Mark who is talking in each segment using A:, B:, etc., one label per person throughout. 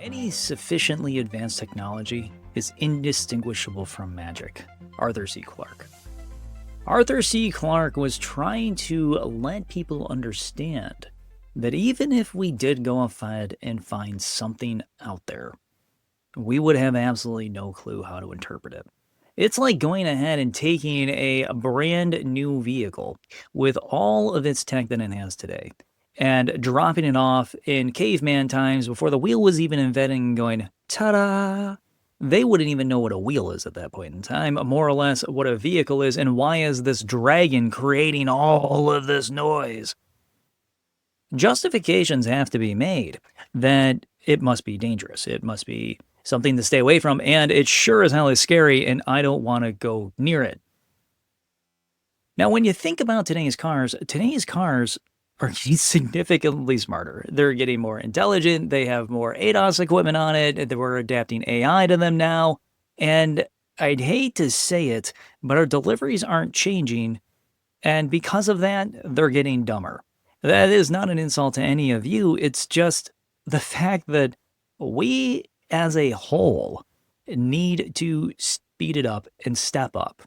A: Any sufficiently advanced technology is indistinguishable from magic. Arthur C. Clarke. Arthur C. Clarke was trying to let people understand that even if we did go ahead and find something out there, we would have absolutely no clue how to interpret it. It's like going ahead and taking a brand new vehicle with all of its tech that it has today and dropping it off in caveman times before the wheel was even invented and going, ta-da! They wouldn't even know what a wheel is at that point in time, more or less what a vehicle is, and why is this dragon creating all of this noise? Justifications have to be made that it must be dangerous. It must be something to stay away from, and it sure as hell is scary, and I don't want to go near it. Now, when you think about today's cars are getting significantly smarter. They're getting more intelligent. They have more ADAS equipment on it. We're adapting AI to them now. And I'd hate to say it, but our deliveries aren't changing. And because of that, they're getting dumber. That is not an insult to any of you. It's just the fact that we as a whole need to speed it up and step up.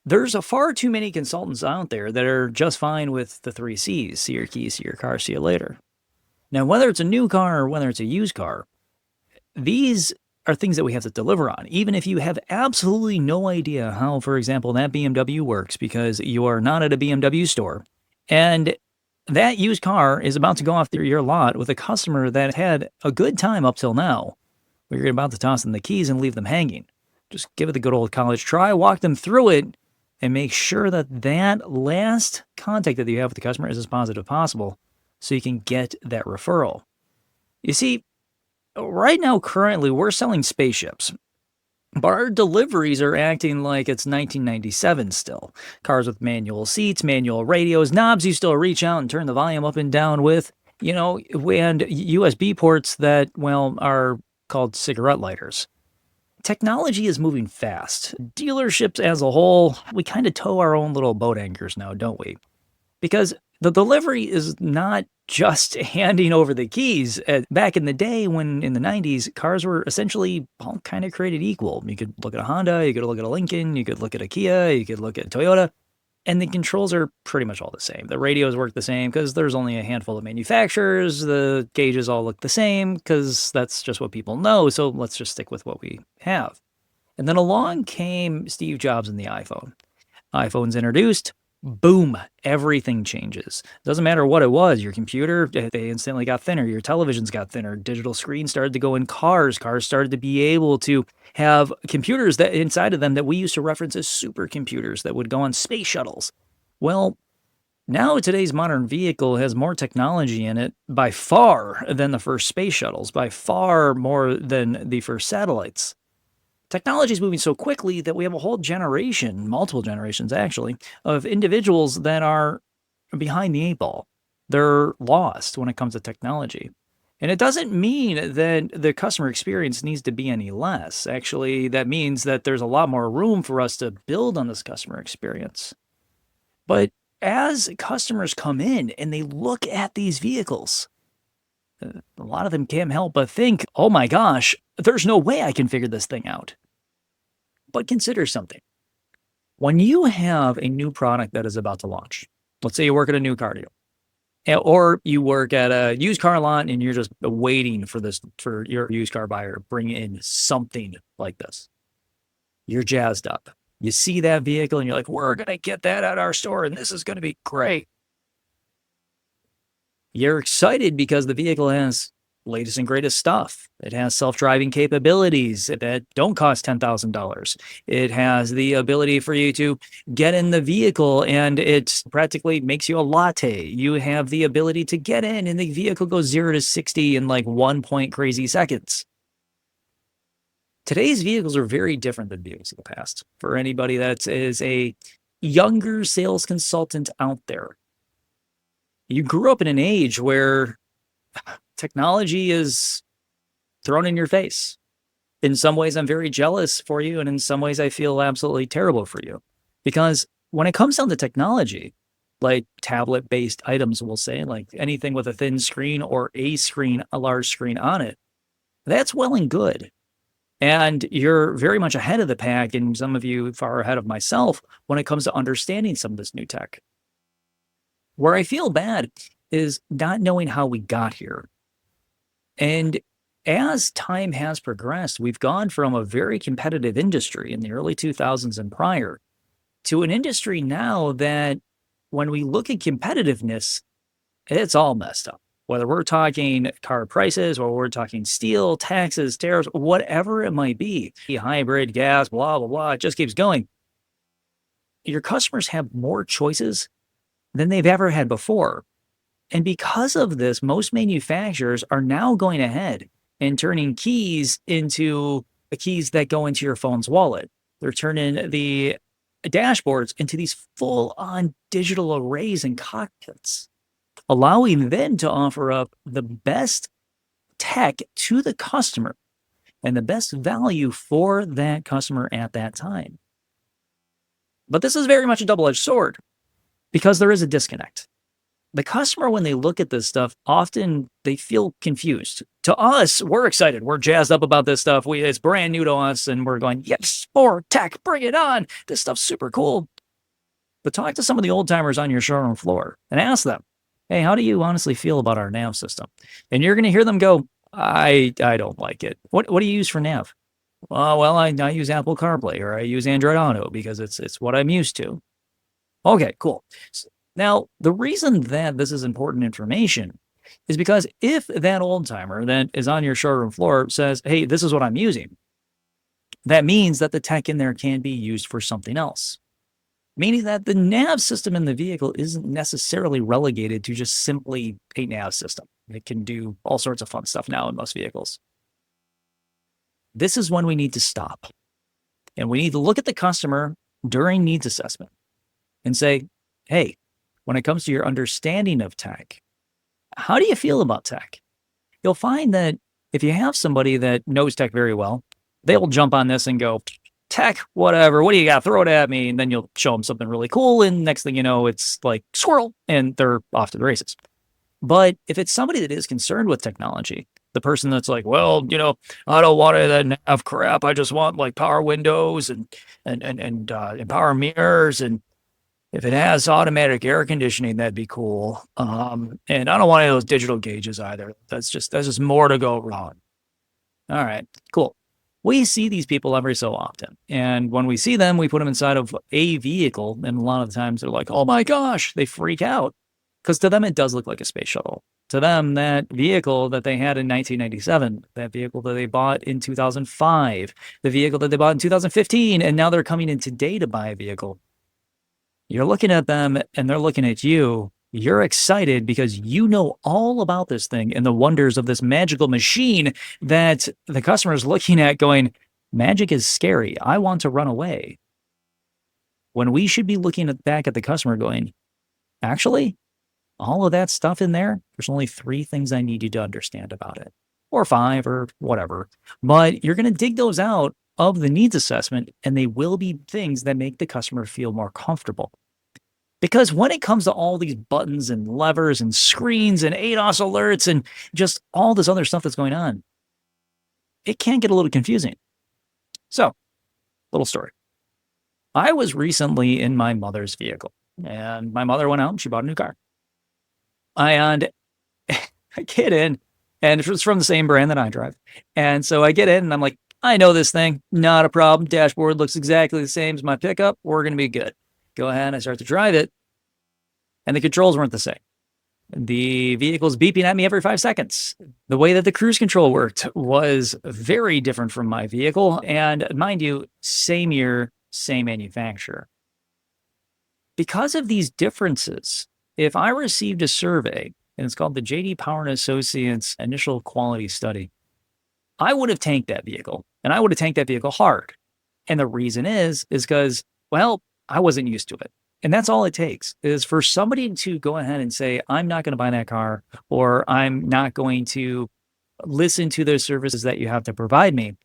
A: There's far too many consultants out there that are just fine with the 3 C's. See your keys, see your car, see you later. Now, whether it's a new car or whether it's a used car, these are things that we have to deliver on. Even if you have absolutely no idea how, for example, that BMW works because you are not at a BMW store, and that used car is about to go off your lot with a customer that had a good time up till now, where you're about to toss them the keys and leave them hanging. Just give it the good old college try, walk them through it, and make sure that that last contact that you have with the customer is as positive as possible so you can get that referral. You see, right now, currently, we're selling spaceships, but our deliveries are acting like it's 1997 still. Cars with manual seats, manual radios, knobs you still reach out and turn the volume up and down with, and USB ports that, are called cigarette lighters. Technology is moving fast. Dealerships as a whole, we kind of tow our own little boat anchors now, don't we? Because the delivery is not just handing over the keys. Back in the day when in the 90s, cars were essentially all kind of created equal. You could look at a Honda, you could look at a Lincoln, you could look at a Kia, you could look at Toyota, and the controls are pretty much all the same. The radios work the same because there's only a handful of manufacturers. The gauges all look the same because that's just what people know. So let's just stick with what we have. And then along came Steve Jobs and the iPhone. iPhone's introduced. Boom, everything changes. Doesn't matter what it was. Your computer, they instantly got thinner. Your televisions got thinner. Digital screens started to go in cars. Cars started to be able to have computers that inside of them that we used to reference as supercomputers that would go on space shuttles. Well, now today's modern vehicle has more technology in it by far than the first space shuttles, by far more than the first satellites. Technology is moving so quickly that we have a whole generation, multiple generations actually, of individuals that are behind the 8 ball. They're lost when it comes to technology. And it doesn't mean that the customer experience needs to be any less. Actually, that means that there's a lot more room for us to build on this customer experience. But as customers come in and they look at these vehicles, a lot of them can't help but think, oh my gosh, there's no way I can figure this thing out. But consider something. When you have a new product that is about to launch, let's say you work at a new car deal, or you work at a used car lot and you're just waiting for your used car buyer to bring in something like this. You're jazzed up. You see that vehicle and you're like, we're going to get that at our store and this is going to be great. You're excited because the vehicle has latest and greatest stuff. It has self-driving capabilities that don't cost $10,000. It has the ability for you to get in the vehicle and it practically makes you a latte. You have the ability to get in and the vehicle goes 0 to 60 in like 1 point crazy seconds. Today's vehicles are very different than vehicles of the past. For anybody that is a younger sales consultant out there, you grew up in an age where technology is thrown in your face. In some ways, I'm very jealous for you, and in some ways, I feel absolutely terrible for you. Because when it comes down to technology, like tablet-based items, we'll say, like anything with a thin screen or a large screen on it, That's well and good. And you're very much ahead of the pack, and some of you far ahead of myself when it comes to understanding some of this new tech. Where I feel bad is not knowing how we got here. And as time has progressed, we've gone from a very competitive industry in the early 2000s and prior to an industry now that when we look at competitiveness, it's all messed up. Whether we're talking car prices or we're talking steel, taxes, tariffs, whatever it might be, hybrid, gas, blah, blah, blah, it just keeps going. Your customers have more choices than they've ever had before. And because of this, most manufacturers are now going ahead and turning keys into the keys that go into your phone's wallet. They're turning the dashboards into these full on digital arrays and cockpits, allowing them to offer up the best tech to the customer and the best value for that customer at that time. But this is very much a double edged sword because there is a disconnect. The customer, when they look at this stuff, often they feel confused. To us, we're excited. We're jazzed up about this stuff. It's brand new to us, and we're going, yes, more tech, bring it on. This stuff's super cool. But talk to some of the old timers on your showroom floor and ask them, hey, how do you honestly feel about our nav system? And you're going to hear them go, I don't like it. What do you use for nav? Well, I use Apple CarPlay or I use Android Auto because it's what I'm used to. Okay, cool. Now, the reason that this is important information is because if that old timer that is on your showroom floor says, hey, this is what I'm using, that means that the tech in there can be used for something else. Meaning that the nav system in the vehicle isn't necessarily relegated to just simply a nav system. It can do all sorts of fun stuff now in most vehicles. This is when we need to stop. And we need to look at the customer during needs assessment and say, hey, when it comes to your understanding of tech, how do you feel about tech? You'll find that if you have somebody that knows tech very well, they will jump on this and go, tech, whatever, what do you got? Throw it at me. And then you'll show them something really cool. And next thing you know, it's like squirrel and they're off to the races. But if it's somebody that is concerned with technology, the person that's like, well, I don't want that nav crap. I just want like power windows and power mirrors. And if it has automatic air conditioning, that'd be cool. And I don't want any of those digital gauges either. That's just more to go wrong. All right, cool. We see these people every so often. And when we see them, we put them inside of a vehicle. And a lot of the times they're like, oh my gosh, they freak out. Because to them, it does look like a space shuttle. To them, that vehicle that they had in 1997, that vehicle that they bought in 2005, the vehicle that they bought in 2015, and now they're coming in today to buy a vehicle. You're looking at them and they're looking at you. You're excited because you know all about this thing and the wonders of this magical machine that the customer is looking at going, magic is scary. I want to run away. When we should be looking back at the customer going, actually, all of that stuff in there, there's only 3 things I need you to understand about it, or 5 or whatever. But you're going to dig those out of the needs assessment, and they will be things that make the customer feel more comfortable. Because when it comes to all these buttons and levers and screens and ADAS alerts and just all this other stuff that's going on, it can get a little confusing. So, little story. I was recently in my mother's vehicle, and my mother went out and she bought a new car. And I get in, and it's from the same brand that I drive. And so I get in, and I'm like, I know this thing, not a problem. Dashboard looks exactly the same as my pickup. We're going to be good. Go ahead, I start to drive it, and the controls weren't the same. The vehicle's beeping at me every 5 seconds. The way that the cruise control worked was very different from my vehicle. And mind you, same year, same manufacturer. Because of these differences, if I received a survey, and it's called the J.D. Power and Associates Initial Quality Study, I would have tanked that vehicle, and I would have tanked that vehicle hard. And the reason is because, well, I wasn't used to it. And that's all it takes is for somebody to go ahead and say, I'm not going to buy that car, or I'm not going to listen to those services that you have to provide me. It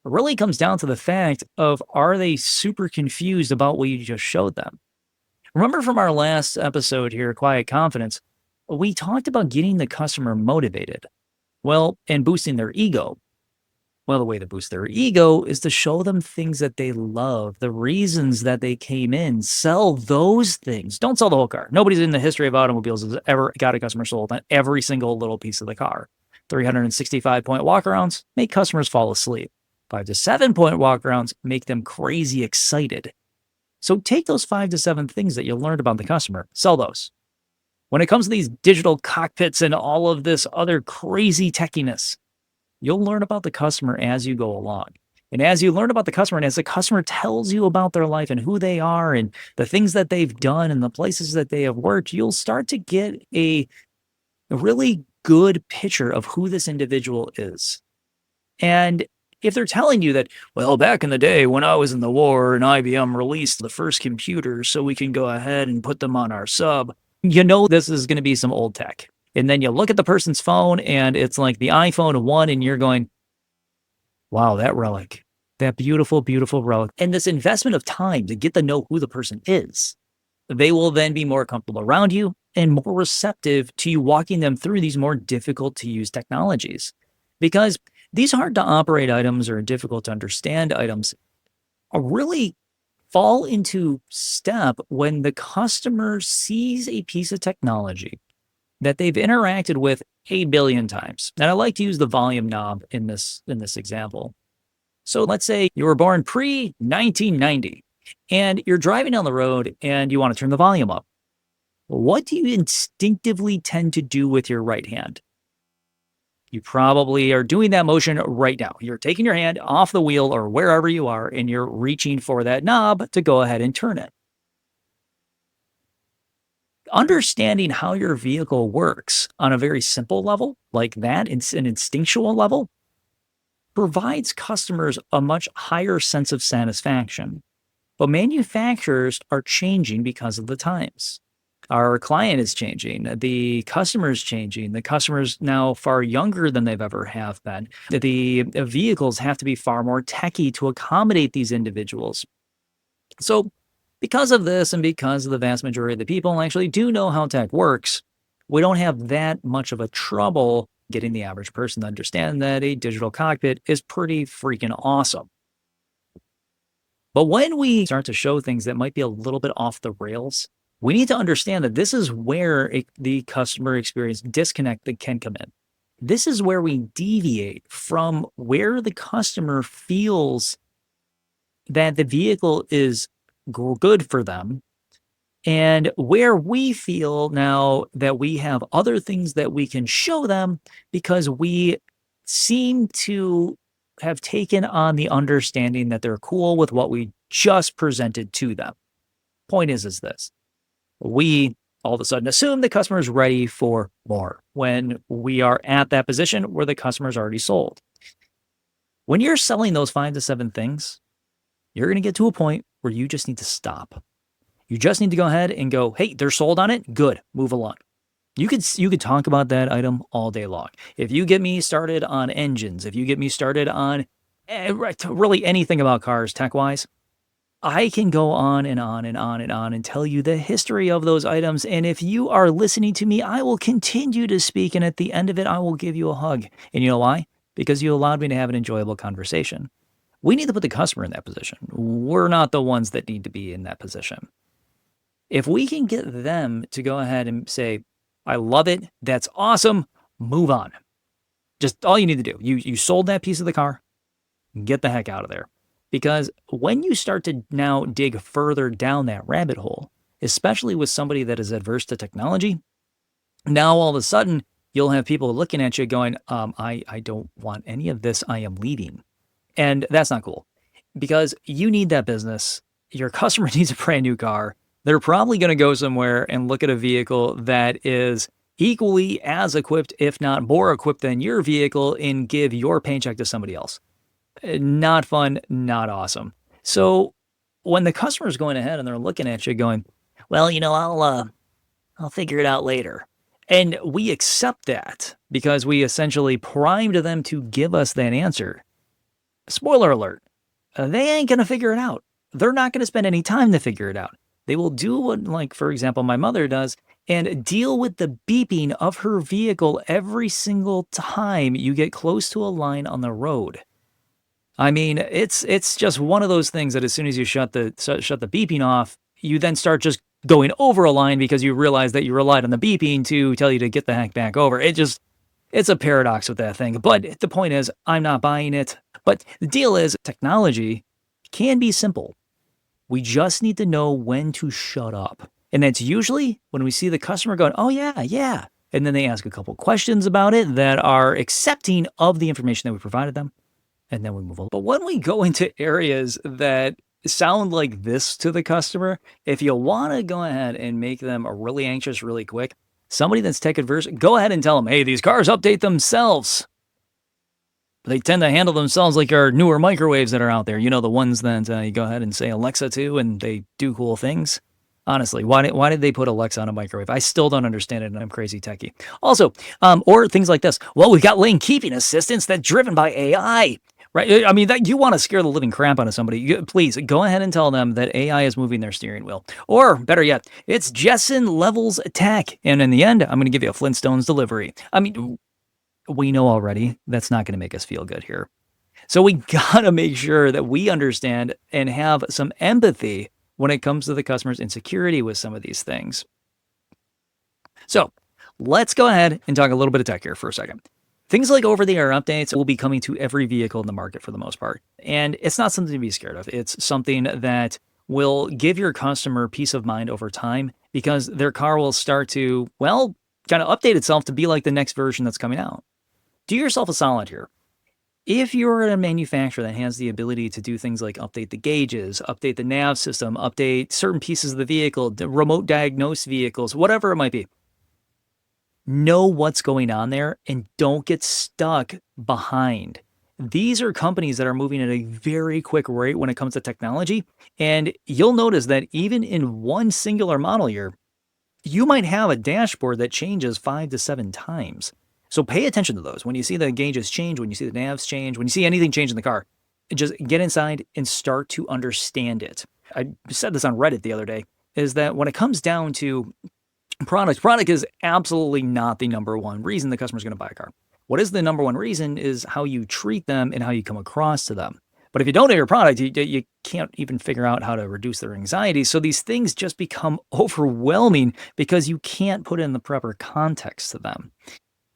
A: really comes down to the fact of, are they super confused about what you just showed them? Remember from our last episode here, Quiet Confidence, we talked about getting the customer motivated, well, and boosting their ego. Well, the way to boost their ego is to show them things that they love, the reasons that they came in. Sell those things. Don't sell the whole car. Nobody's in the history of automobiles has ever got a customer sold on every single little piece of the car. 365-point walkarounds make customers fall asleep. 5 to 7 point walkarounds make them crazy excited. So take those 5 to 7 things that you learned about the customer, sell those. When it comes to these digital cockpits and all of this other crazy techiness, you'll learn about the customer as you go along. And as you learn about the customer and as the customer tells you about their life and who they are and the things that they've done and the places that they have worked, you'll start to get a really good picture of who this individual is. And if they're telling you that, well, back in the day when I was in the war and IBM released the first computers so we can go ahead and put them on our sub, you know this is going to be some old tech. And then you look at the person's phone and it's like the iPhone 1 and you're going, wow, that relic, that beautiful, beautiful relic. And this investment of time to get to know who the person is, they will then be more comfortable around you and more receptive to you walking them through these more difficult to use technologies. Because these hard to operate items or difficult to understand items are really fall into step when the customer sees a piece of technology that they've interacted with 8 billion times. And I like to use the volume knob in this example. So let's say you were born pre-1990 and you're driving down the road and you want to turn the volume up. What do you instinctively tend to do with your right hand? You probably are doing that motion right now. You're taking your hand off the wheel or wherever you are, and you're reaching for that knob to go ahead and turn it. Understanding how your vehicle works on a very simple level, like that, it's an instinctual level, provides customers a much higher sense of satisfaction. But manufacturers are changing because of the times. Our client is changing. The customer is changing. The customer's now far younger than they've ever have been. The vehicles have to be far more techy to accommodate these individuals. So because of this and because of the vast majority of the people actually do know how tech works, we don't have that much of a trouble getting the average person to understand that a digital cockpit is pretty freaking awesome. But when we start to show things that might be a little bit off the rails, we need to understand that this is where the customer experience disconnect that can come in. This is where we deviate from where the customer feels that the vehicle is good for them and where we feel now that we have other things that we can show them because we seem to have taken on the understanding that they're cool with what we just presented to them. Point is this. We all of a sudden assume the customer is ready for more when we are at that position where the customer's already sold. When you're selling those 5 to 7 things, you're going to get to a point where you just need to stop. You just need to go ahead and go, hey, they're sold on it. Good. Move along. You could talk about that item all day long. If you get me started on engines, if you get me started on really anything about cars tech-wise, I can go on and on and on and on and tell you the history of those items. And if you are listening to me, I will continue to speak. And at the end of it, I will give you a hug. And you know why? Because you allowed me to have an enjoyable conversation. We need to put the customer in that position. We're not the ones that need to be in that position. If we can get them to go ahead and say, I love it. That's awesome. Move on. Just all you need to do. You sold that piece of the car. Get the heck out of there. Because when you start to now dig further down that rabbit hole, especially with somebody that is adverse to technology, now all of a sudden you'll have people looking at you going, I don't want any of this. I am leaving. And that's not cool because you need that business. Your customer needs a brand new car. They're probably going to go somewhere and look at a vehicle that is equally as equipped, if not more equipped than your vehicle, and give your paycheck to somebody else. Not fun, not awesome. So when the customer's going ahead and they're looking at you going, well, I'll figure it out later. And we accept that because we essentially primed them to give us that answer. Spoiler alert, they ain't going to figure it out. They're not going to spend any time to figure it out. They will do what, like, for example, my mother does and deal with the beeping of her vehicle every single time you get close to a line on the road. I mean, it's just one of those things that as soon as you shut the beeping off, you then start just going over a line because you realize that you relied on the beeping to tell you to get the heck back over. It's a paradox with that thing. But the point is, I'm not buying it. But the deal is, technology can be simple. We just need to know when to shut up. And that's usually when we see the customer going, oh, yeah, yeah. And then they ask a couple questions about it that are accepting of the information that we provided them. And then we move on. But when we go into areas that sound like this to the customer, if you want to go ahead and make them really anxious really quick, somebody that's tech adverse, go ahead and tell them, hey, these cars update themselves. They tend to handle themselves like our newer microwaves that are out there. You know, the ones that you go ahead and say Alexa to and they do cool things. Honestly, why did they put Alexa on a microwave? I still don't understand it, and I'm crazy techie. Also, or things like this. Well, we've got lane keeping assistance that's driven by AI. Right? I mean, that you want to scare the living crap out of somebody. Please go ahead and tell them that AI is moving their steering wheel. Or better yet, it's Jessen levels tech. And in the end, I'm going to give you a Flintstones delivery. I mean, we know already that's not going to make us feel good here. So we got to make sure that we understand and have some empathy when it comes to the customer's insecurity with some of these things. So let's go ahead and talk a little bit of tech here for a second. Things like over-the-air updates will be coming to every vehicle in the market for the most part. And it's not something to be scared of. It's something that will give your customer peace of mind over time because their car will start to, well, kind of update itself to be like the next version that's coming out. Do yourself a solid here. If you're a manufacturer that has the ability to do things like update the gauges, update the nav system, update certain pieces of the vehicle, remote diagnose vehicles, whatever it might be, know what's going on there and don't get stuck behind. These are companies that are moving at a very quick rate when it comes to technology. And you'll notice that even in one singular model year, you might have a dashboard that changes 5 to 7 times. So pay attention to those. When you see the gauges change, when you see the navs change, when you see anything change in the car, just get inside and start to understand it. I said this on Reddit the other day, is that when it comes down to product is absolutely not the number one reason the customer's going to buy a car. What is the number one reason is how you treat them and how you come across to them. But if you don't know your product, you can't even figure out how to reduce their anxiety. So these things just become overwhelming because you can't put in the proper context to them.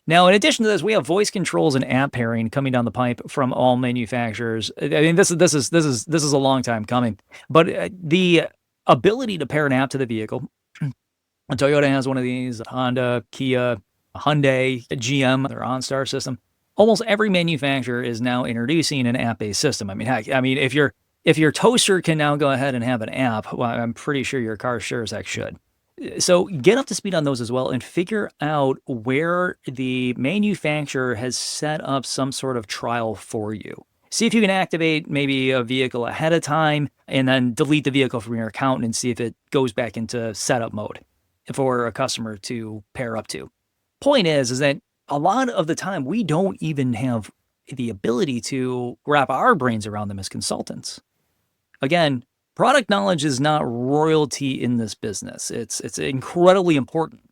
A: Now, in addition to this, we have voice controls and app pairing coming down the pipe from all manufacturers. I mean, this is a long time coming, but the ability to pair an app to the vehicle. Toyota has one of these, Honda, Kia, Hyundai, GM, their OnStar system. Almost every manufacturer is now introducing an app-based system. I mean, heck, if your toaster can now go ahead and have an app, well, I'm pretty sure your car sure as heck should. So get up to speed on those as well and figure out where the manufacturer has set up some sort of trial for you. See if you can activate maybe a vehicle ahead of time and then delete the vehicle from your account and see if it goes back into setup mode for a customer to pair up to. Point is that a lot of the time we don't even have the ability to wrap our brains around them as consultants. Again, product knowledge is not royalty in this business. It's incredibly important.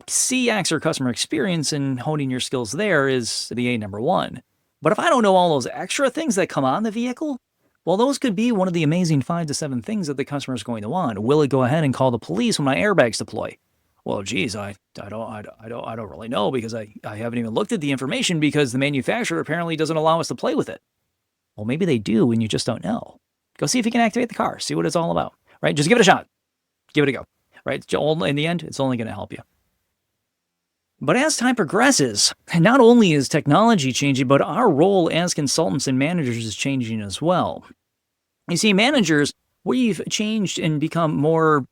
A: CX or customer experience and honing your skills there is the A number one. But if I don't know all those extra things that come on the vehicle, well, those could be one of the amazing 5 to 7 things that the customer is going to want. Will it go ahead and call the police when my airbags deploy? Well, geez, I don't really know because I haven't even looked at the information because the manufacturer apparently doesn't allow us to play with it. Well, maybe they do and you just don't know. Go see if you can activate the car. See what it's all about, right? Just give it a shot. Give it a go, right? In the end, it's only going to help you. But as time progresses, not only is technology changing, but our role as consultants and managers is changing as well. You see, managers, we've changed and become more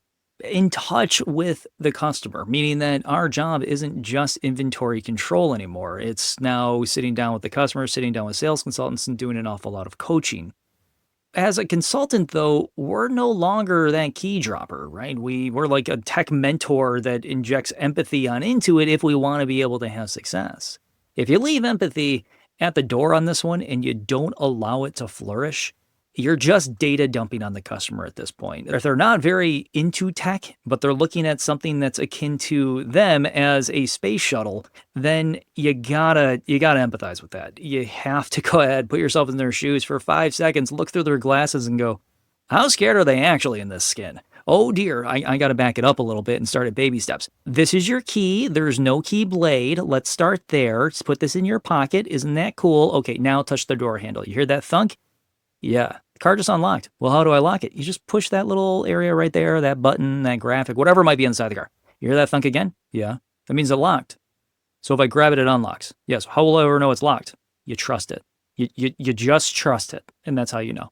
A: in touch with the customer, meaning that our job isn't just inventory control anymore. It's now sitting down with the customer, sitting down with sales consultants, and doing an awful lot of coaching. As a consultant, though, we're no longer that key dropper, right? We're like a tech mentor that injects empathy on into it if we want to be able to have success. If you leave empathy at the door on this one and you don't allow it to flourish, You're just data dumping on the customer at this point. If they're not very into tech, but they're looking at something that's akin to them as a space shuttle, then you gotta empathize with that. You have to go ahead, put yourself in their shoes for 5 seconds, look through their glasses and go, how scared are they actually in this skin? Oh dear, I got to back it up a little bit and start at baby steps. This is your key. There's no key blade. Let's start there. Just put this in your pocket. Isn't that cool? Okay, now touch the door handle. You hear that thunk? Yeah. The car just unlocked. Well, how do I lock it? You just push that little area right there, that button, that graphic, whatever might be inside the car. You hear that thunk again? Yeah. That means it locked. So if I grab it, it unlocks. Yes. How will I ever know it's locked? You trust it. You just trust it. And that's how you know.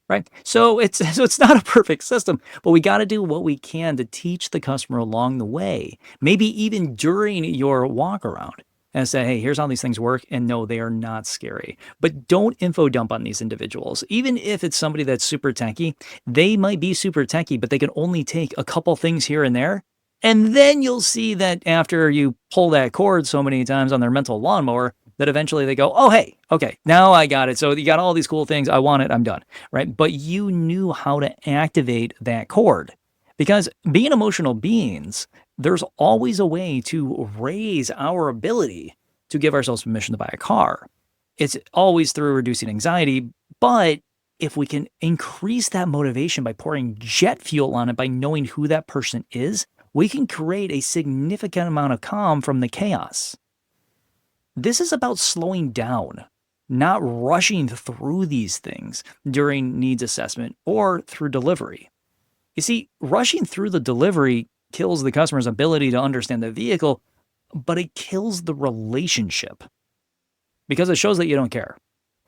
A: Right? So it's not a perfect system, but we got to do what we can to teach the customer along the way, maybe even during your walk around and say, hey, here's how these things work. And no, they are not scary. But don't info dump on these individuals. Even if it's somebody that's super techie, they might be super techie, but they can only take a couple things here and there. And then you'll see that after you pull that cord so many times on their mental lawnmower, that eventually they go, oh, hey, okay, now I got it. So you got all these cool things. I want it. I'm done. Right. But you knew how to activate that cord because being emotional beings, there's always a way to raise our ability to give ourselves permission to buy a car. It's always through reducing anxiety. But if we can increase that motivation by pouring jet fuel on it, by knowing who that person is, we can create a significant amount of calm from the chaos. This is about slowing down, not rushing through these things during needs assessment or through delivery. You see, rushing through the delivery kills the customer's ability to understand the vehicle, but it kills the relationship because it shows that you don't care.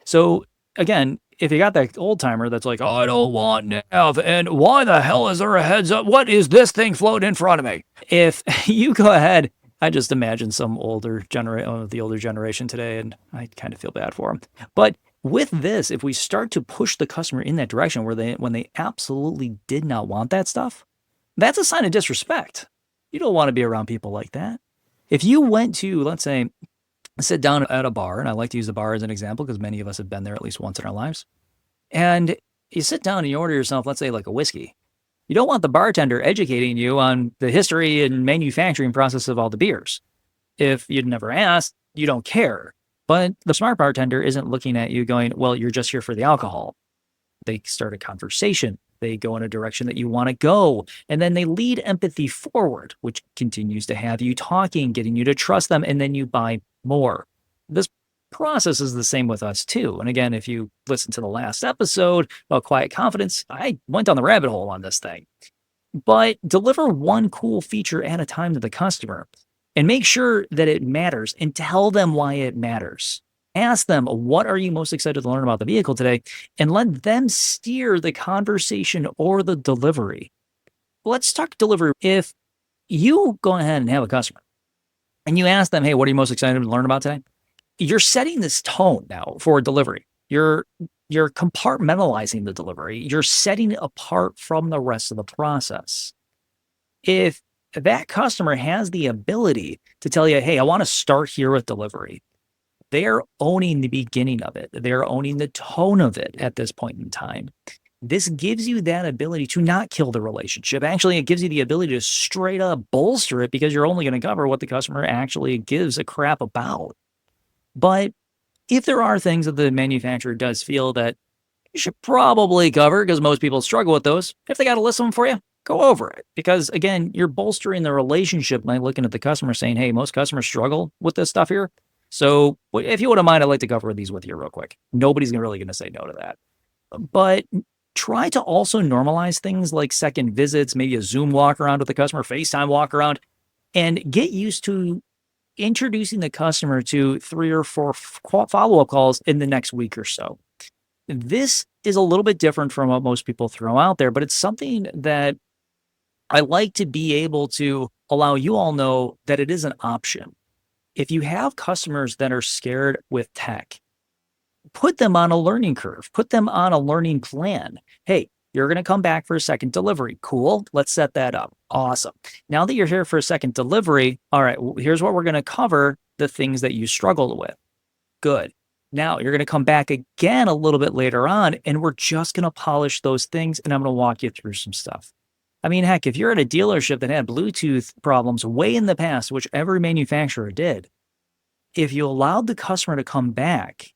A: So again, if you got that old timer that's like, oh, I don't want nav, and why the hell is there a heads up? What is this thing floating in front of me? If you go ahead, I just imagine some the older generation today, and I kind of feel bad for them. But with this, if we start to push the customer in that direction when they absolutely did not want that stuff, that's a sign of disrespect. You don't want to be around people like that. If you went to, let's say, sit down at a bar, and I like to use the bar as an example because many of us have been there at least once in our lives, and you sit down and you order yourself, let's say, like a whiskey. You don't want the bartender educating you on the history and manufacturing process of all the beers. If you'd never asked, you don't care. But the smart bartender isn't looking at you going, well, you're just here for the alcohol. They start a conversation. They go in a direction that you want to go. And then they lead empathy forward, which continues to have you talking, getting you to trust them, and then you buy more. This process is the same with us too. And again, if you listen to the last episode about quiet confidence, I went down the rabbit hole on this thing. But deliver one cool feature at a time to the customer and make sure that it matters and tell them why it matters. Ask them, what are you most excited to learn about the vehicle today? And let them steer the conversation or the delivery. Let's talk delivery. If you go ahead and have a customer and you ask them, hey, what are you most excited to learn about today? You're setting this tone now for delivery. You're compartmentalizing the delivery. You're setting it apart from the rest of the process. If that customer has the ability to tell you, hey, I want to start here with delivery, they're owning the beginning of it. They're owning the tone of it at this point in time. This gives you that ability to not kill the relationship. Actually, it gives you the ability to straight up bolster it because you're only going to cover what the customer actually gives a crap about. But if there are things that the manufacturer does feel that you should probably cover, because most people struggle with those, if they got a list of them for you, go over it. Because again, you're bolstering the relationship by looking at the customer saying, hey, most customers struggle with this stuff here. So if you wouldn't mind, I'd like to cover these with you real quick. Nobody's really going to say no to that. But try to also normalize things like second visits, maybe a Zoom walk around with the customer, FaceTime walk around, and get used to introducing the customer to 3 or 4 follow-up calls in the next week or so. This is a little bit different from what most people throw out there, but it's something that I like to be able to allow you all know that it is an option. If you have customers that are scared with tech, put them on a learning curve, put them on a learning plan. Hey, you're going to come back for a second delivery. Cool. Let's set that up. Awesome. Now that you're here for a second delivery, all right, here's what we're going to cover, the things that you struggled with. Good. Now you're going to come back again a little bit later on, and we're just going to polish those things, and I'm going to walk you through some stuff. I mean, heck, if you're at a dealership that had Bluetooth problems way in the past, which every manufacturer did, if you allowed the customer to come back,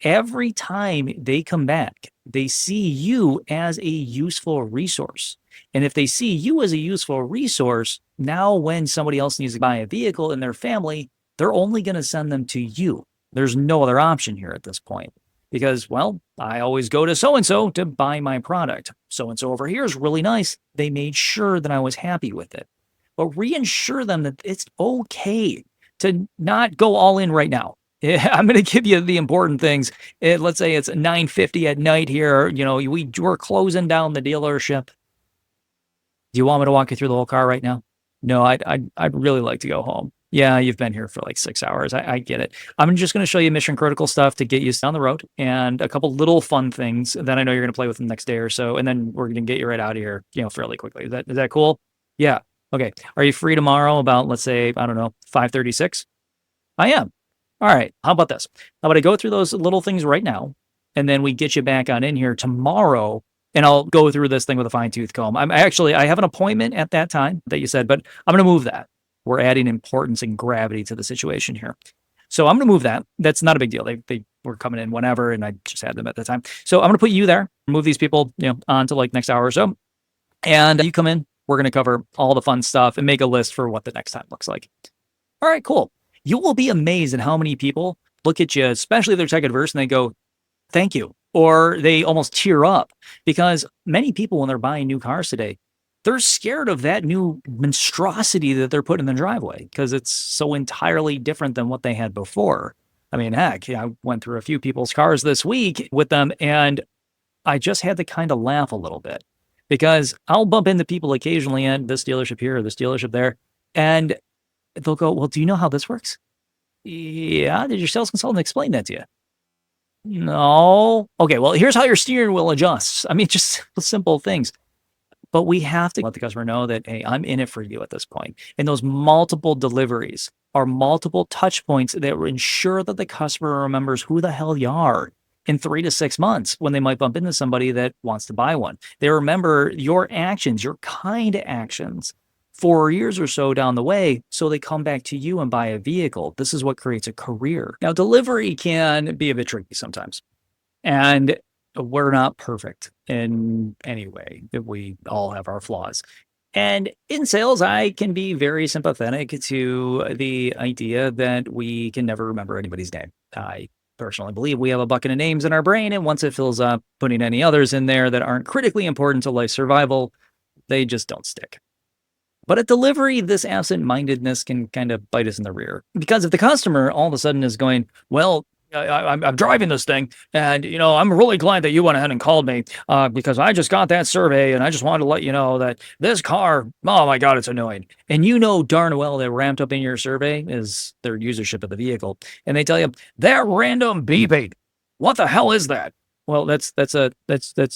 A: every time they come back, they see you as a useful resource. And if they see you as a useful resource, now when somebody else needs to buy a vehicle in their family, they're only going to send them to you. There's no other option here at this point because, well, I always go to so and so to buy my product. So and so over here is really nice. They made sure that I was happy with it. But reassure them that it's okay to not go all in right now. I'm going to give you the important things. Let's say it's 9:50 at night here. We're closing down the dealership. Do you want me to walk you through the whole car right now? No, I'd really like to go home. Yeah, you've been here for like 6 hours. I get it. I'm just going to show you mission critical stuff to get you down the road and a couple little fun things that I know you're going to play with the next day or so. And then we're going to get you right out of here, fairly quickly. Is that cool? Yeah. Okay. Are you free tomorrow about, let's say, I don't know, 5:36? I am. All right. How about this? How about I go through those little things right now, and then we get you back on in here tomorrow, and I'll go through this thing with a fine-tooth comb. I have an appointment at that time that you said, but I'm going to move that. We're adding importance and gravity to the situation here. So I'm going to move that. That's not a big deal. They were coming in whenever, and I just had them at the time. So I'm going to put you there, move these people, on to like next hour or so. And you come in, we're going to cover all the fun stuff and make a list for what the next time looks like. All right, cool. You will be amazed at how many people look at you, especially if they're tech adverse, and they go, thank you. Or they almost tear up because many people, when they're buying new cars today, they're scared of that new monstrosity that they're putting in the driveway because it's so entirely different than what they had before. I mean, heck, I went through a few people's cars this week with them, and I just had to kind of laugh a little bit because I'll bump into people occasionally at this dealership here or this dealership there, and they'll go, well, do you know how this works? Yeah. Did your sales consultant explain that to you? No. Okay. Well, here's how your steering wheel adjusts. I mean, just simple things. But we have to let the customer know that, hey, I'm in it for you at this point. And those multiple deliveries are multiple touch points that will ensure that the customer remembers who the hell you are in 3 to 6 months when they might bump into somebody that wants to buy one. They remember your actions, your kind actions 4 years or so down the way, so they come back to you and buy a vehicle. This is what creates a career. Now, delivery can be a bit tricky sometimes. And we're not perfect in any way. We all have our flaws. And in sales, I can be very sympathetic to the idea that we can never remember anybody's name. I personally believe we have a bucket of names in our brain, and once it fills up, putting any others in there that aren't critically important to life survival, they just don't stick. But at delivery, this absent-mindedness can kind of bite us in the rear. Because if the customer all of a sudden is going, well, I'm driving this thing, and, I'm really glad that you went ahead and called me because I just got that survey, and I just wanted to let you know that this car, oh my God, it's annoying. And you know darn well that ramped up in your survey is their usership of the vehicle. And they tell you, that random beeping, what the hell is that? Well, that's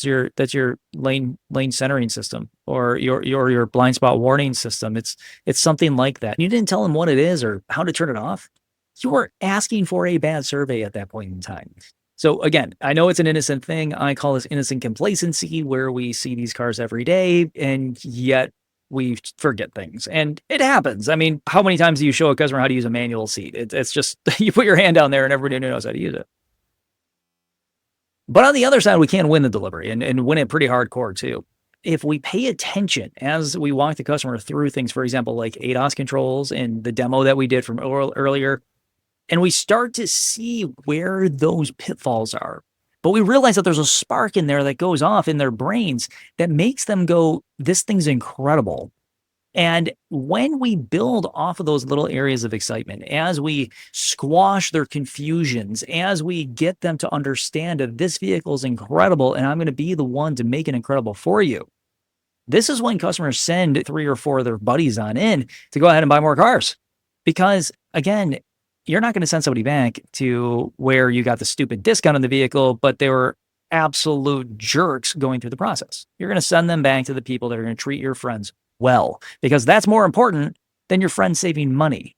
A: your lane centering system or your blind spot warning system. It's something like that. You didn't tell them what it is or how to turn it off. You were asking for a bad survey at that point in time. So again, I know it's an innocent thing. I call this innocent complacency, where we see these cars every day and yet we forget things. And it happens. I mean, how many times do you show a customer how to use a manual seat? It's just, you put your hand down there and everybody knows how to use it. But on the other side, we can win the delivery and win it pretty hardcore too. If we pay attention as we walk the customer through things, for example, like ADAS controls and the demo that we did from earlier, and we start to see where those pitfalls are, but we realize that there's a spark in there that goes off in their brains that makes them go, this thing's incredible. And when we build off of those little areas of excitement, as we squash their confusions, as we get them to understand that this vehicle is incredible and I'm going to be the one to make it incredible for you, this is when customers send 3 or 4 of their buddies on in to go ahead and buy more cars. Because again, you're not going to send somebody back to where you got the stupid discount on the vehicle, but they were absolute jerks going through the process. You're going to send them back to the people that are going to treat your friends well, because that's more important than your friend saving money.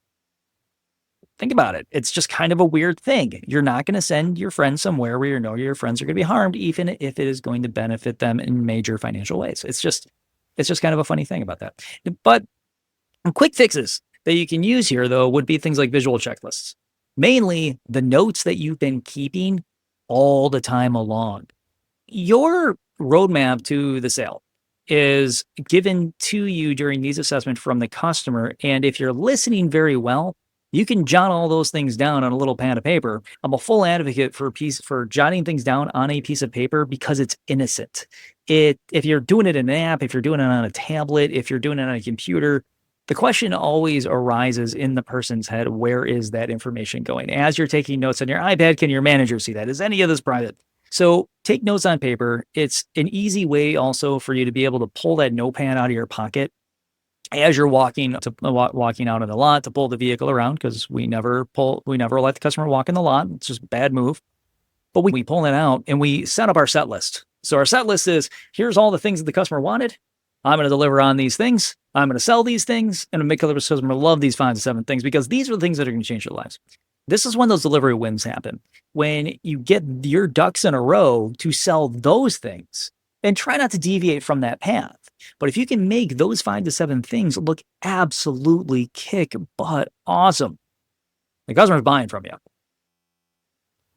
A: Think about it. It's just kind of a weird thing. You're not going to send your friends somewhere where you know your friends are going to be harmed, even if it is going to benefit them in major financial ways. It's just kind of a funny thing about that. But quick fixes that you can use here, though, would be things like visual checklists, mainly the notes that you've been keeping all the time along. Your roadmap to the sale is given to you during needs assessment from the customer. And if you're listening very well, you can jot all those things down on a little pad of paper. I'm a full advocate for jotting things down on a piece of paper because it's innocent. If you're doing it in an app, if you're doing it on a tablet, if you're doing it on a computer, the question always arises in the person's head, where is that information going? As you're taking notes on your iPad, can your manager see that? Is any of this private? So take notes on paper. It's an easy way also for you to be able to pull that notepad out of your pocket as you're walking out in the lot to pull the vehicle around, because we never let the customer walk in the lot. It's just a bad move. But we pull that out and we set up our set list. So our set list is, here's all the things that the customer wanted. I'm going to deliver on these things. I'm going to sell these things, and make the customer love these 5 to 7 things, because these are the things that are going to change their lives. This is when those delivery wins happen. When you get your ducks in a row to sell those things, and try not to deviate from that path. But if you can make those 5 to 7 things look absolutely kick butt awesome, the customer's buying from you.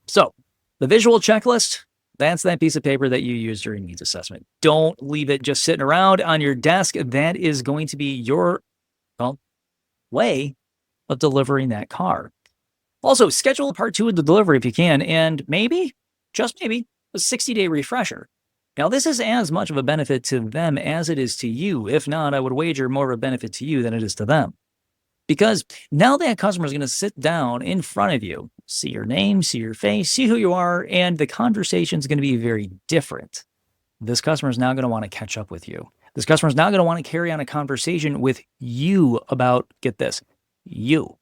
A: So the visual checklist, that's that piece of paper that you use during needs assessment. Don't leave it just sitting around on your desk. That is going to be your way of delivering that car. Also, schedule part 2 of the delivery if you can, and maybe, just maybe, a 60-day refresher. Now, this is as much of a benefit to them as it is to you. If not, I would wager more of a benefit to you than it is to them. Because now that customer is going to sit down in front of you, see your name, see your face, see who you are, and the conversation is going to be very different. This customer is now going to want to catch up with you. This customer is now going to want to carry on a conversation with you about, get this, you.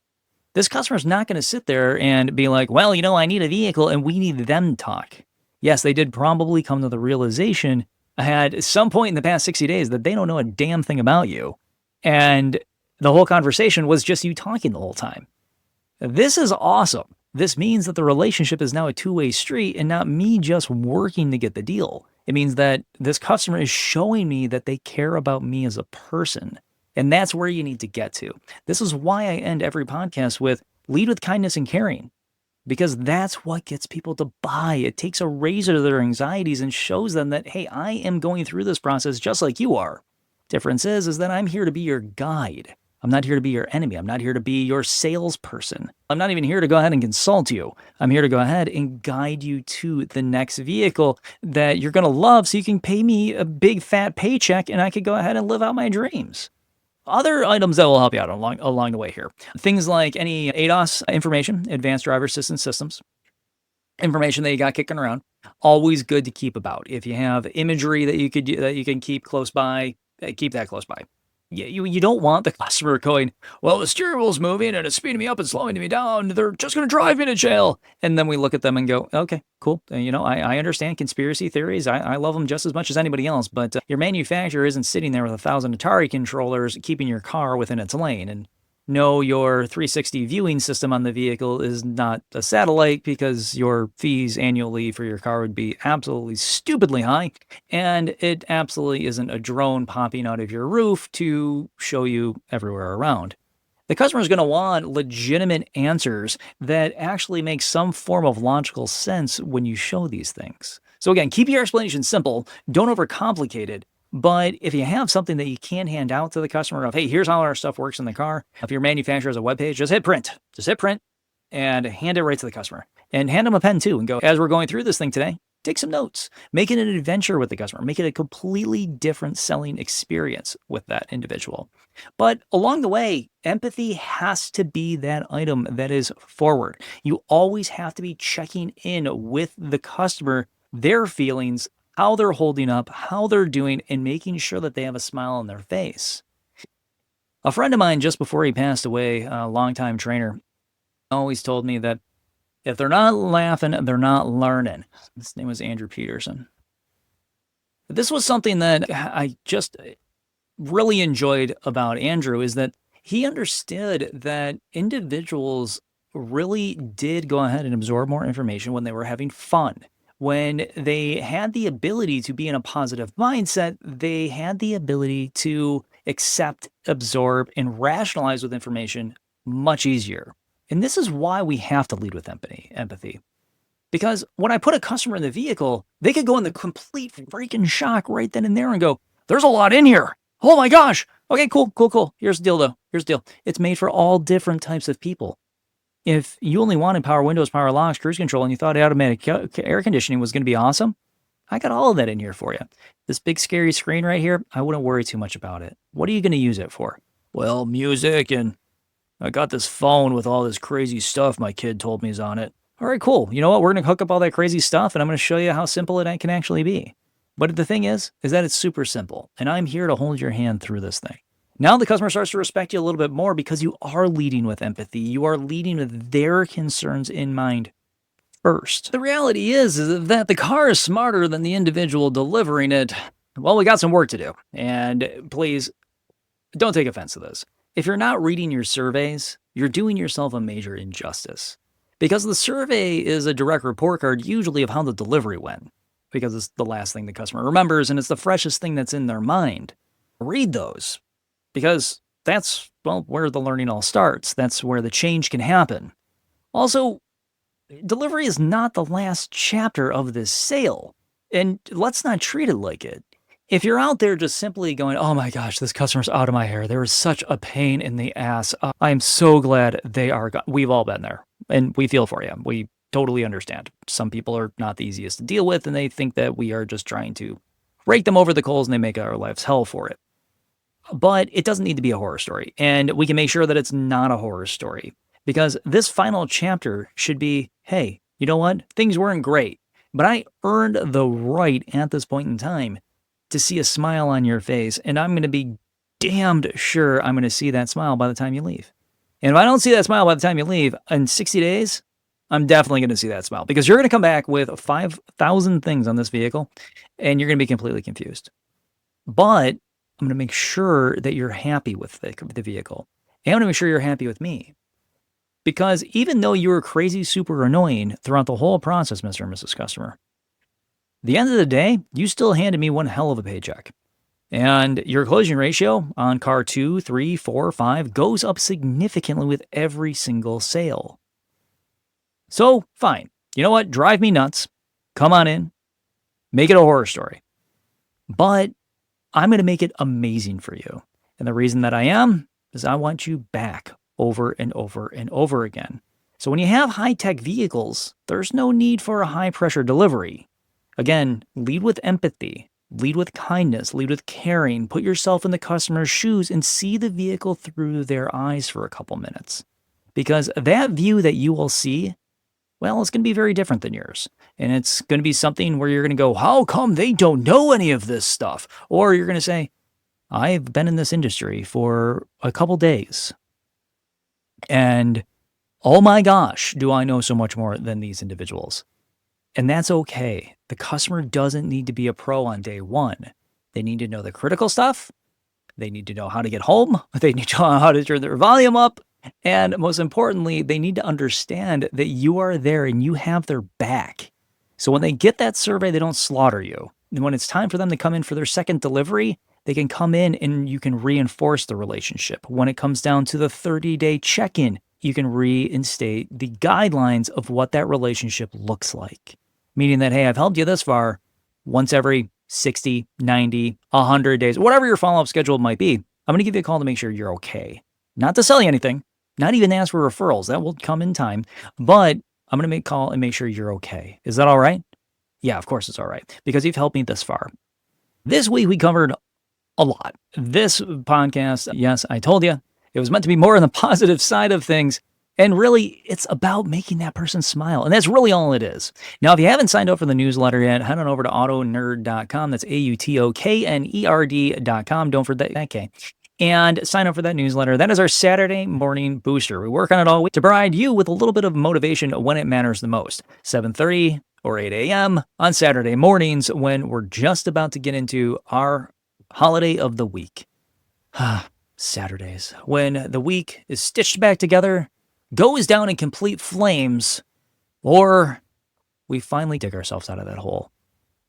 A: This customer is not going to sit there and be like, well, I need a vehicle, and we need them to talk. Yes, they did probably come to the realization at some point in the past 60 days that they don't know a damn thing about you. And the whole conversation was just you talking the whole time. This is awesome. This means that the relationship is now a two-way street and not me just working to get the deal. It means that this customer is showing me that they care about me as a person. And that's where you need to get to. This is why I end every podcast with lead with kindness and caring. Because that's what gets people to buy. It takes a razor to their anxieties and shows them that, hey, I am going through this process just like you are. Difference is that I'm here to be your guide. I'm not here to be your enemy. I'm not here to be your salesperson. I'm not even here to go ahead and consult you. I'm here to go ahead and guide you to the next vehicle that you're going to love so you can pay me a big fat paycheck and I could go ahead and live out my dreams. Other items that will help you out along the way here. Things like any ADAS information, advanced driver assistance systems, information that you got kicking around, always good to keep about. If you have imagery that you can keep close by, keep that close by. You don't want the customer going, well, the steering wheel's moving and it's speeding me up and slowing me down. They're just going to drive me to jail. And then we look at them and go, okay, cool. I understand conspiracy theories. I love them just as much as anybody else. But your manufacturer isn't sitting there with 1,000 Atari controllers keeping your car within its lane. And no, your 360 viewing system on the vehicle is not a satellite, because your fees annually for your car would be absolutely stupidly high. And it absolutely isn't a drone popping out of your roof to show you everywhere around. The customer is going to want legitimate answers that actually make some form of logical sense when you show these things. So again, keep your explanation simple. Don't overcomplicate it. But if you have something that you can hand out to the customer of, hey, here's how our stuff works in the car. If your manufacturer has a webpage, just hit print. Just hit print and hand it right to the customer. And hand them a pen too and go, as we're going through this thing today, take some notes. Make it an adventure with the customer. Make it a completely different selling experience with that individual. But along the way, empathy has to be that item that is forward. You always have to be checking in with the customer, their feelings, how they're holding up, how they're doing, and making sure that they have a smile on their face. A friend of mine, just before he passed away, a longtime trainer, always told me that if they're not laughing, they're not learning. His name was Andrew Peterson. This was something that I just really enjoyed about Andrew, is that he understood that individuals really did go ahead and absorb more information when they were having fun. When they had the ability to be in a positive mindset, they had the ability to accept, absorb, and rationalize with information much easier. And this is why we have to lead with empathy. Because when I put a customer in the vehicle, they could go in the complete freaking shock right then and there and go, there's a lot in here. Oh my gosh. Okay, cool. Here's the deal though. Here's the deal. It's made for all different types of people. If you only wanted power windows, power locks, cruise control, and you thought automatic air conditioning was going to be awesome, I got all of that in here for you. This big scary screen right here, I wouldn't worry too much about it. What are you going to use it for? Well, music, and I got this phone with all this crazy stuff my kid told me is on it. All right, cool. You know what? We're going to hook up all that crazy stuff, and I'm going to show you how simple it can actually be. But the thing is that it's super simple, and I'm here to hold your hand through this thing. Now the customer starts to respect you a little bit more because you are leading with empathy. You are leading with their concerns in mind first. The reality is that the car is smarter than the individual delivering it. Well, we got some work to do. And please, don't take offense to this. If you're not reading your surveys, you're doing yourself a major injustice. Because the survey is a direct report card usually of how the delivery went. Because it's the last thing the customer remembers and it's the freshest thing that's in their mind. Read those. Because that's, well, where the learning all starts. That's where the change can happen. Also, delivery is not the last chapter of this sale. And let's not treat it like it. If you're out there just simply going, oh my gosh, this customer's out of my hair. There is such a pain in the ass. I'm so glad they are gone. We've all been there. And we feel for you. We totally understand. Some people are not the easiest to deal with, and they think that we are just trying to rake them over the coals and they make our lives hell for it. But it doesn't need to be a horror story. And we can make sure that it's not a horror story. Because this final chapter should be, hey, you know what? Things weren't great. But I earned the right at this point in time to see a smile on your face. And I'm going to be damned sure I'm going to see that smile by the time you leave. And if I don't see that smile by the time you leave, in 60 days, I'm definitely going to see that smile. Because you're going to come back with 5,000 things on this vehicle. And you're going to be completely confused. But I'm going to make sure that you're happy with the vehicle. And I'm going to make sure you're happy with me. Because even though you were crazy, super annoying throughout the whole process, Mr. and Mrs. Customer, the end of the day, you still handed me one hell of a paycheck. And your closing ratio on car 2, 3, 4, 5 goes up significantly with every single sale. So, fine. You know what? Drive me nuts. Come on in. Make it a horror story. But I'm going to make it amazing for you. And the reason that I am is I want you back over and over and over again. So when you have high-tech vehicles, there's no need for a high-pressure delivery. Again, lead with empathy, lead with kindness, lead with caring, put yourself in the customer's shoes and see the vehicle through their eyes for a couple minutes. Because that view that you will see, well, it's going to be very different than yours. And it's going to be something where you're going to go, how come they don't know any of this stuff? Or you're going to say, I've been in this industry for a couple days. And oh my gosh, do I know so much more than these individuals. And that's okay. The customer doesn't need to be a pro on day one. They need to know the critical stuff. They need to know how to get home. They need to know how to turn their volume up. And most importantly, they need to understand that you are there and you have their back. So when they get that survey, they don't slaughter you. And when it's time for them to come in for their second delivery, they can come in and you can reinforce the relationship. When it comes down to the 30-day check-in, you can reinstate the guidelines of what that relationship looks like. Meaning that, hey, I've helped you this far. Once every 60, 90, 100 days, whatever your follow-up schedule might be, I'm going to give you a call to make sure you're okay. Not to sell you anything, not even ask for referrals. That will come in time. But I'm going to make a call and make sure you're okay. Is that all right? Yeah, of course it's all right. Because you've helped me this far. This week we covered a lot. This podcast, yes, I told you, it was meant to be more on the positive side of things. And really, it's about making that person smile. And that's really all it is. Now, if you haven't signed up for the newsletter yet, head on over to autonerd.com. That's AUTOKNERD.com. Don't forget that K. And sign up for that newsletter. That is our Saturday morning booster. We work on it all week to provide you with a little bit of motivation when it matters the most. 7:30 or 8 a.m. on Saturday mornings when we're just about to get into our holiday of the week. Saturdays. When the week is stitched back together, goes down in complete flames, or we finally dig ourselves out of that hole.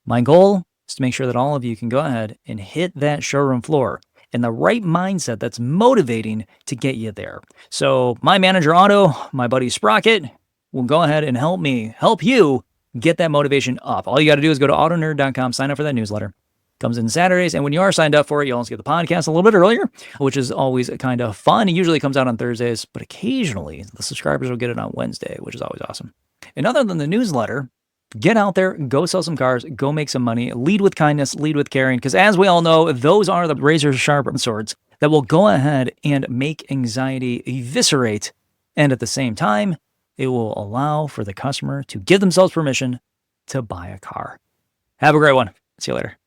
A: My goal is to make sure that all of you can go ahead and hit that showroom floor in the right mindset that's motivating to get you there. So my manager Otto, my buddy Sprocket, will go ahead and help you get that motivation up. All you got to do is go to autonerd.com, sign up for that newsletter. Comes in Saturdays, and when you are signed up for it, you also get the podcast a little bit earlier, which is always kind of fun. It usually comes out on Thursdays, but occasionally the subscribers will get it on Wednesday, which is always awesome. And other than the newsletter, get out there, go sell some cars, go make some money, lead with kindness, lead with caring, because as we all know, those are the razor sharp swords that will go ahead and make anxiety eviscerate, and at the same time, it will allow for the customer to give themselves permission to buy a car. Have a great one. See you later.